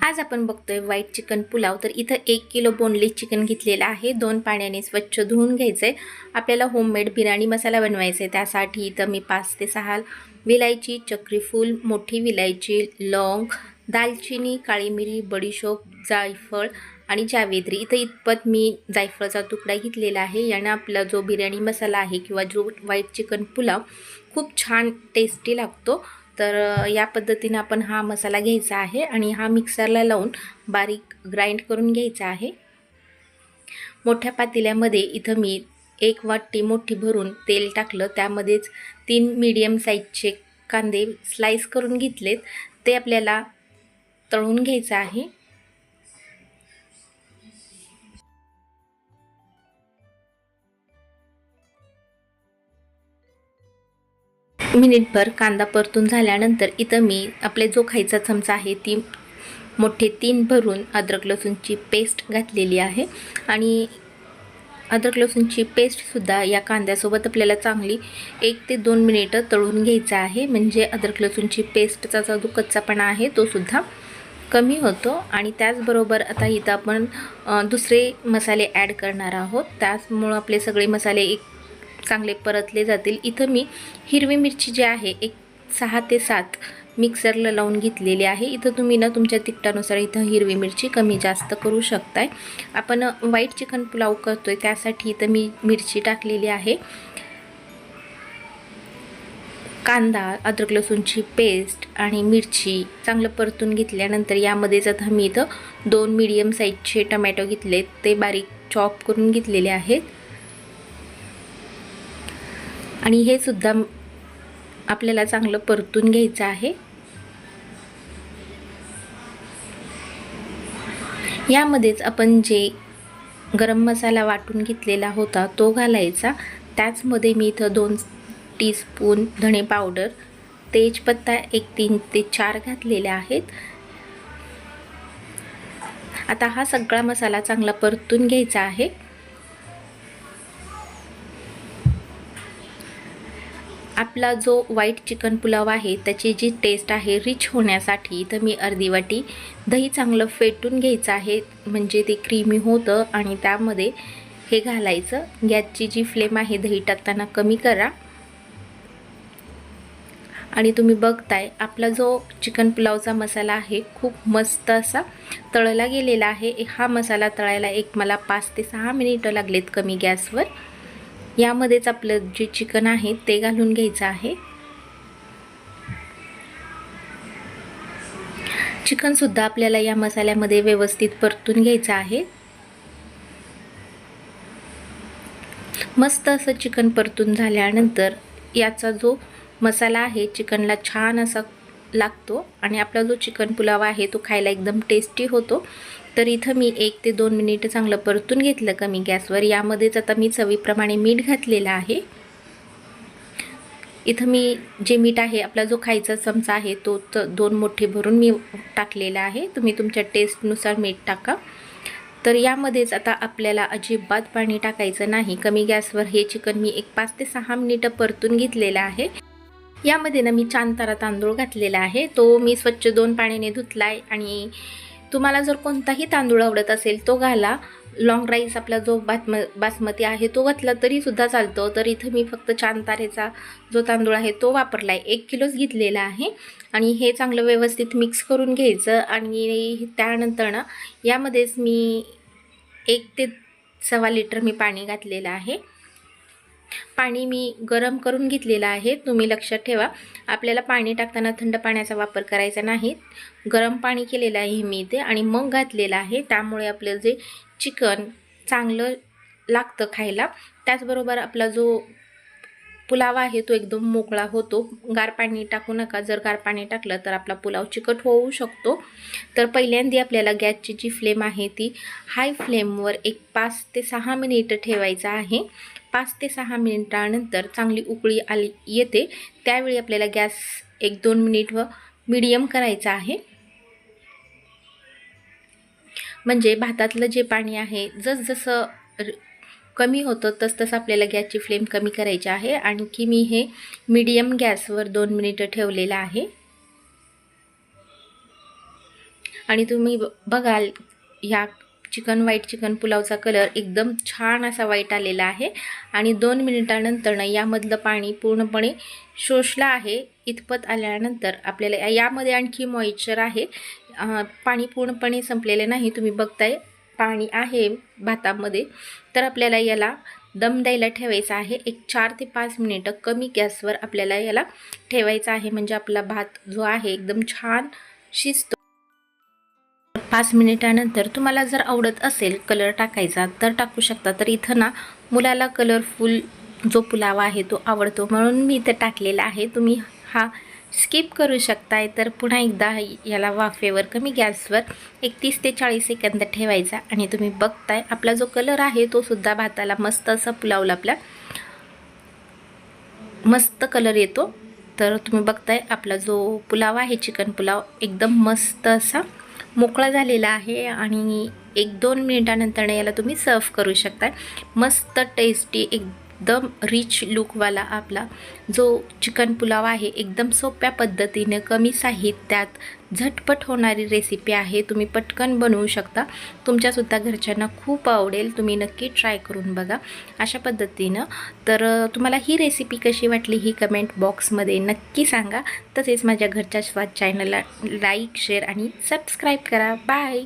आज आपण बघतोय व्हाईट चिकन पुलाव। तर इथं 1 किलो बोनलेस चिकन घेतलेला आहे। 2 पाण्याने स्वच्छ धुवून घ्यायचे। आपल्याला होममेड बिर्याणी मसाला बनवायचा आहे। त्यासाठी इथं मी 5 ते 6 विलायची, चक्रीफूल, मोठी विलायची, लौंग, दालचिनी, काळी मिरी, बडीशोप, जायफळ आणि जावेत्री। इथं इतपत मी जायफळाचा तुकडा घेतलेला आहे। याने आपला जो बिर्याणी मसाला आहे किंवा जो व्हाईट चिकन पुलाव खूप छान टेस्टी लागतो। तर या पद्धतीने आपण हा मसाला घ्यायचा आहे आणि हा मिक्सरला लावून बारीक ग्राइंड करून घ्यायचा आहे। मोठ्या पातेल्यामध्ये इथं मी 1 वाटी मोठी भरून तेल टाकलं। त्यामध्येच 3 मीडियम साईजचे कांदे स्लाइस करून घेतलेत, ते आपल्याला तळून घ्यायचं आहे। मिनिटभर कांदा परतून झाल्यानंतर इथं मी आपले जो खायचा चमचा आहे ती मोठे 3 भरून अद्रक लसूणची पेस्ट घातलेली आहे आणि अद्रक लसूणची पेस्टसुद्धा या कांद्यासोबत आपल्याला चांगली 1 ते 2 मिनिटं तळून घ्यायचं आहे। म्हणजे अद्रक लसूणची पेस्टचा जो कच्चापणा आहे तो सुद्धा कमी होतो। आणि त्याचबरोबर आता इथं आपण दुसरे मसाले ॲड करणार आहोत। त्यामुळे आपले सगळे मसाले एक चांगले परतले जातील। इथं मी हिरवी मिरची जी आहे एक 6 ते 7 मिक्सरला लावून घेतलेली आहे। इथं तुम्ही ना तुमच्या तिखटानुसार इथं हिरवी मिरची कमी जास्त करू शकताय। आपण व्हाईट चिकन पुलाव करतोय त्यासाठी इथं मी मिरची टाकलेली आहे। कांदा, अद्रक लसूणची पेस्ट आणि मिरची चांगलं परतून घेतल्यानंतर यामध्येच आता मी इथं 2 मीडियम साईजचे टोमॅटो घेतलेत, ते बारीक चॉप करून घेतलेले आहेत आणि हे सुद्धा आपल्याला चांगलं परतून घ्यायचं आहे। यामध्येच आपण जे गरम मसाला वाटून घेतलेला होता तो घालायचा। त्याचमध्ये मी इथं 2 टीस्पून धणे पावडर, तेजपत्ता एक 3 ते 4 घातलेले आहेत। आता हा सगळा मसाला चांगला परतून घ्यायचा आहे। आपला जो व्हाईट चिकन पुलाव आहे त्याची जी टेस्ट आहे रिच होण्यासाठी इथं मी अर्धी वाटी दही चांगलं फेटून घ्यायचं आहे, म्हणजे ते क्रीमी होतं आणि त्यामध्ये हे घालायचं। गॅसची जी फ्लेम आहे दही टाकताना कमी करा। आणि तुम्ही बघताय आपला जो चिकन पुलावचा मसाला आहे खूप मस्त असा तळला गेलेला आहे। हा मसाला तळायला मला 5 ते 6 मिनिटं लागलेत कमी गॅसवर। यामध्येच आपलं जे चिकन आहे ते घालून घ्यायचं आहे। चिकन सुद्धा आपल्याला या मसाल्यामध्ये व्यवस्थित परतून घ्यायचं आहे। मस्त असं चिकन परतून झाल्यानंतर याचा जो मसाला आहे चिकनला छान असा लागतो आणि आपला जो चिकन पुलाव आहे तो खायला एकदम टेस्टी होतो। तर इथं मी 1 ते 2 मिनिटं चांगलं परतून घेतलं कमी गॅसवर। यामध्येच आता मी चवीप्रमाणे मीठ घातलेलं आहे। इथं मी जे मीठ आहे आपला जो खायचा चमचा आहे तो 2 मोठे भरून मी टाकलेला आहे। तुम्ही तुमच्या टेस्टनुसार मीठ टाका। तर यामध्येच आता आपल्याला अजिबात पाणी टाकायचं नाही। कमी गॅसवर हे चिकन मी 5 ते 6 मिनिटं परतून घेतलेलं आहे। यामध्ये ना मी चांतारा तांदूळ घातलेला आहे, तो मी स्वच्छ 2 पाण्याने धुतलाय आणि तुम्हाला जर कोणताही तांदूळ आवडत असेल तो घाला। लॉंग राईस आपला जो बासमती आहे तो घातला तरी सुद्धा चालतो। तर इथं मी फक्त चांतारेचा जो तांदूळ आहे तो वापरलाय, 1 किलोच घेतलेला आहे आणि हे चांगलं व्यवस्थित मिक्स करून घ्यायचं। आणि त्यानंतर ना यामध्येच मी 1 ते 1.25 लिटर मी पाणी घातलेलं आहे। पाणी मी गरम करून घेतलेलं आहे। तुम्ही लक्षात ठेवा आपल्याला पाणी टाकताना थंड पाण्याचा वापर करायचा नाही। गरम पाणी केलेलं आहे मी इथे आणि मग घातलेलं आहे। त्यामुळे आपलं जे चिकन चांगलं लागतं खायला। त्याचबरोबर आपला जो पुलाव आहे तो एकदम मोकळा होतो। गार पाणी टाकू नका, जर गार पाणी टाकलं तर आपला पुलाव चिकट होऊ शकतो। तर पहिल्यांदा आपल्याला गॅसची जी फ्लेम आहे ती हाय फ्लेमवर 5 ते 6 मिनिटं ठेवायचं आहे। 5 ते 6 मिनिटांनंतर चांगली उकळी येते त्यावेळी आपल्याला गॅस 1-2 मिनिट मीडियम करायचा आहे। म्हणजे भातातलं जे पाणी आहे जसं कमी होतं तसं आपल्याला गॅसची फ्लेम कमी करायची आहे। आणखी मी हे मीडियम गॅसवर 2 मिनिटं ठेवलेलं आहे। आणि तुम्ही बघाल ह्या व्हाईट चिकन पुलावचा कलर एकदम छान असा व्हाईट आलेला आहे आणि 2 मिनिटानंतर यामधलं पाणी पूर्णपणे शोषलं आहे. इतपत आल्यानंतर आपल्याला यामध्ये आणखी मॉइश्चर आहे, पाणी पूर्णपणे संपलेले नाही. तुम्ही बघताय पाणी आहे भातामध्ये. तर आपल्याला याला दम द्यायला ठेवायचा आहे. एक 4 ते 5 मिनिटं कमी गॅसवर आपल्याला याला ठेवायचा आहे, म्हणजे आपला भात जो आहे एकदम छान शिजतो. 5 मिनिटानंतर तुम्हाला जर आवडत असेल कलर टाकायचा तर टाकू शकता. तर इथं ना मुलाला कलरफुल जो पुलाव आहे तो आवडतो म्हणून मी इथं टाकलेला आहे. तुम्ही हा स्किप करू शकताय. तर पुन्हा एकदा याला वाफेवर कमी गॅसवर 31 ते 40 सेकंद ठेवायचा आणि तुम्ही बघताय आपला जो कलर आहे तो सुद्धा भाताला मस्त असा पुलावला आपला मस्त कलर येतो. तर तुम्ही बघताय आपला जो पुलाव आहे चिकन पुलाव एकदम मस्त असा मोकळा झालेला आहे आणि 1-2 मिनिटानंतर याला तुम्ही सर्व करू शकता. मस्त टेस्टी एकदम रिच लुकवाला आपला जो चिकन पुलाव आहे एकदम सोप्या पद्धतीने कमी साहित्यात झटपट होणारी रेसिपी आहे. तुम्ही पटकन बनवू शकता. तुमच्यासुद्धा घरच्यांना खूप आवडेल. तुम्ही नक्की ट्राय करून बघा अशा पद्धतीनं. तर तुम्हाला ही रेसिपी कशी वाटली ही कमेंट बॉक्समध्ये नक्की सांगा. तसेच माझ्या घरच्या स्वाद चॅनलला लाईक शेअर आणि सबस्क्राईब करा. बाय.